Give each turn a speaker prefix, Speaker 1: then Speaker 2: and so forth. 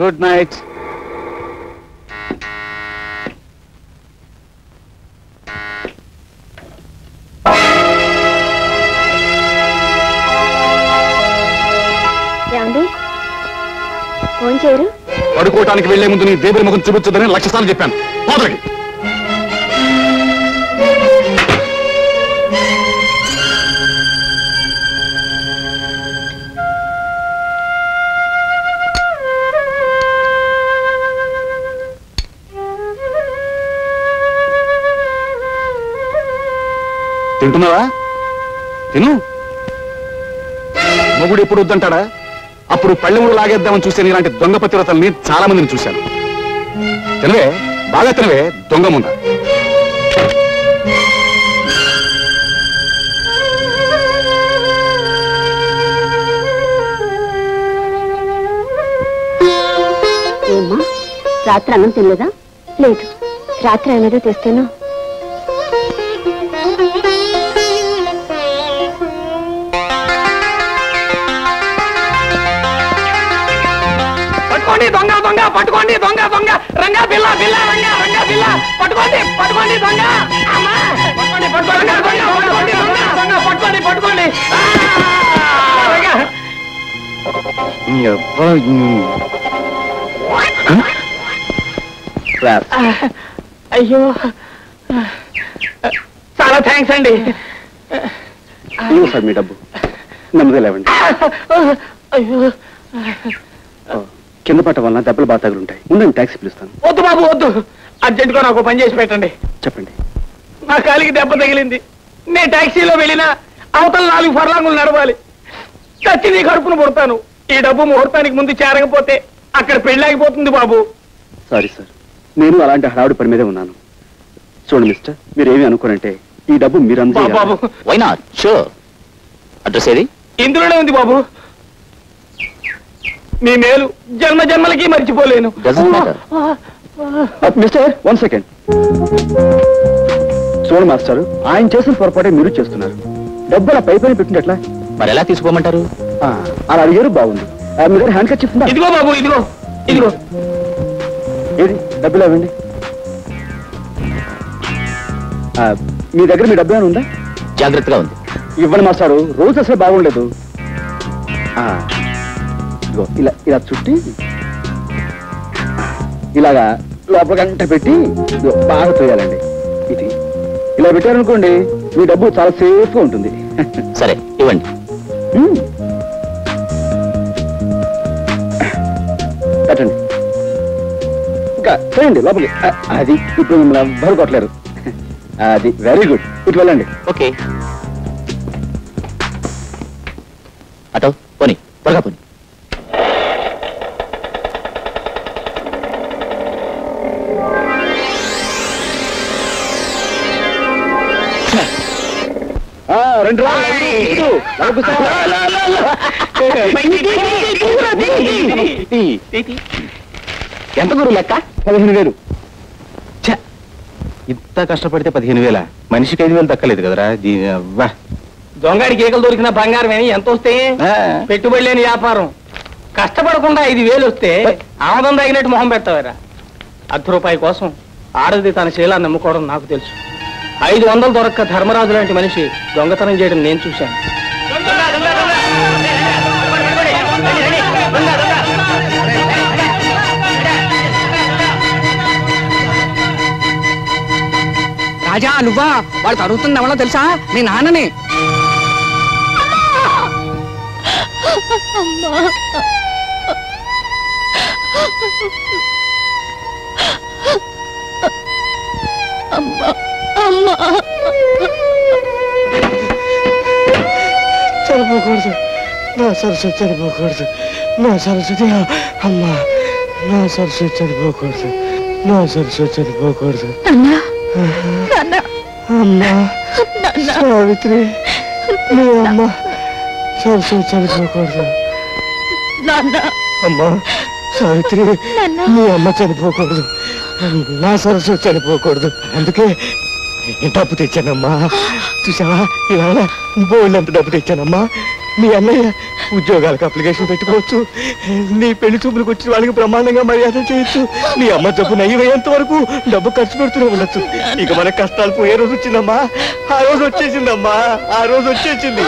Speaker 1: Good night.
Speaker 2: Phone చేయరు?
Speaker 1: పడుకోవటానికి వెళ్లే ముందు నీ దేవుడి ముఖం చూపించదని 1,00,000 సార్లు చెప్పాను. పోదలకి తింటున్నావా? తిను. మొగుడు ఎప్పుడు వద్దంటాడా? అప్పుడు పళ్ళెముడు లాగేద్దామని చూస్తే ఇలాంటి దొంగ పతివ్రతల్ని చాలా మందిని చూశాను. తినవే, బాగా తినవే దొంగ ముంద.
Speaker 2: ఏమ్మా, రాత్రి అన్నం తినలేదా? లేదు, రాత్రి ఏమేదో తెస్తాను.
Speaker 3: దొంగ దొంగ పట్టుకోండి, దొంగ దొంగ, రంగా బిల్ల బిల్ల, రంగా రంగా బిల్ల, పట్టుకోండి పట్టుకోండి దొంగ, పట్టుకోండి పట్టుకోండి పట్టుకోండి దొంగ, పట్టుకోండి పట్టుకోండి. అయ్యో, చాలా థ్యాంక్స్ అండి.
Speaker 1: సార్ మీ డబ్బు నెమ్మది లేవండి.
Speaker 3: అయ్యో,
Speaker 1: కింద పట్ట వలన దెబ్బలు బాగా తగులుంటాయి. ముందు ట్యాక్సీ పిలుస్తాను.
Speaker 3: వద్దు బాబు వద్దు, అర్జెంటుగా నాకు పని చేసి పెట్టండి.
Speaker 1: చెప్పండి.
Speaker 3: నా కాలికి దెబ్బ తగిలింది. నేను టాక్సీలో వెళ్ళినా అవతల 4 ఫర్లాంగులు నడవాలి. చచ్చి నీ కడుపును పుడతాను. ఈ డబ్బు ముహూర్తానికి ముందు చేరకపోతే అక్కడ పెళ్ళాగిపోతుంది బాబు.
Speaker 1: సారీ సార్, నేను అలాంటి హడావుడి పని మీదే ఉన్నాను. చూడండి మిస్టర్, మీరేమి అనుకోనంటే ఈ డబ్బు మీరందరూ
Speaker 3: బాబు.
Speaker 4: Why not? షూర్. అడ్రస్ ఏది?
Speaker 3: ఇందులోనే ఉంది బాబు. మీ మేలు జన్మ జన్మలకి మర్చిపోలేను.
Speaker 1: Mister, 1 second. చూడండి మాస్టర్, ఆయన చేసిన పొరపాటే మీరు చేస్తున్నారు. డబ్బు అలా పై పైన పెట్టింది ఎట్లా?
Speaker 4: మరి ఎలా తీసుకోమంటారు?
Speaker 1: అలా అడిగారు, బాగుంది. మీ దగ్గర హ్యాండ్ కట్ చెప్తుందా?
Speaker 3: ఇదిగో బాబు, ఇదిగో ఇదిగో.
Speaker 1: ఏది డబ్బులు ఇవ్వండి. మీ దగ్గర మీ డబ్బు ఏమైనా ఉందా?
Speaker 4: జాగ్రత్తగా ఉంది.
Speaker 1: ఇవ్వండి మాస్టారు, రోజు అసలు బాగుండలేదు. ఇదిగో ఇలా ఇలా చుట్టి ఇలాగా లోపల గంట పెట్టి బాగా తోయాలండి. ఇది ఇలా పెట్టారనుకోండి, మీ డబ్బు చాలా సేఫ్గా ఉంటుంది.
Speaker 4: సరే ఇవ్వండి.
Speaker 1: పెట్టండి. ఇంకా చేయండి లోపలికి. అది ఇప్పుడు మిమ్మల్ని ఎవ్వరు కొట్టలేరు. అది వెరీ గుడ్. ఇటు వెళ్ళండి.
Speaker 4: ఓకే. అటో పోనీ, త్వరగా పోనీ.
Speaker 1: ఎంత గురు లెక్క? 15,000. ఇంత కష్టపడితే 15,000? మనిషికి 5,000 దక్కలేదు కదరా.
Speaker 3: దొంగడి కేకలు దొరికిన బంగారం ఎంత వస్తే పెట్టుబడి లేని వ్యాపారం. కష్టపడకుండా 5,000 వస్తే ఆమదం తగినట్టు మొహం పెడతావారా? ₹1 కోసం ఆడది తన శీలాన్ని నమ్ముకోవడం నాకు తెలుసు. 500 దొరక్క ధర్మరాజు లాంటి మనిషి దొంగతనం చేయడం నేను చూశాను.
Speaker 5: రాజా, నువ్వా? వాళ్ళు తరుగుతుంది ఎవరో తెలుసా? మీ నాన్నని.
Speaker 3: చనిపోకూడదు, నా సరస్వతి చనిపోకూడదు, నా సరస్వతి అమ్మా, నా సరస్వతి చనిపోకూడదు, నా సరస్వతి చనిపోకూడదు. అమ్మా సావిత్రి, మీ అమ్మ సరస్వతి చనిపోకూడదు. అమ్మా సావిత్రి, మీ అమ్మ చనిపోకూడదు, నా సరస్వతి చనిపోకూడదు. అందుకే డబ్బు తెచ్చానమ్మా. చూసావా, ఇవాళ బోల్డ్ అంత డబ్బు తెచ్చానమ్మా.
Speaker 6: మీ అన్నయ్య ఉద్యోగాలకు అప్లికేషన్ పెట్టుకోవచ్చు, నీ పెళ్లి చూపులకు వచ్చిన వాళ్ళకి బ్రహ్మాండంగా మర్యాద చేయొచ్చు, నీ అమ్మ జబ్బు నయ్యమయ్యేంత వరకు డబ్బు ఖర్చు పెడుతూనే ఉండొచ్చు. ఇక మన కష్టాలు పోయే రోజు వచ్చిందమ్మా, ఆ రోజు వచ్చేసిందమ్మా, ఆ రోజు వచ్చేసింది.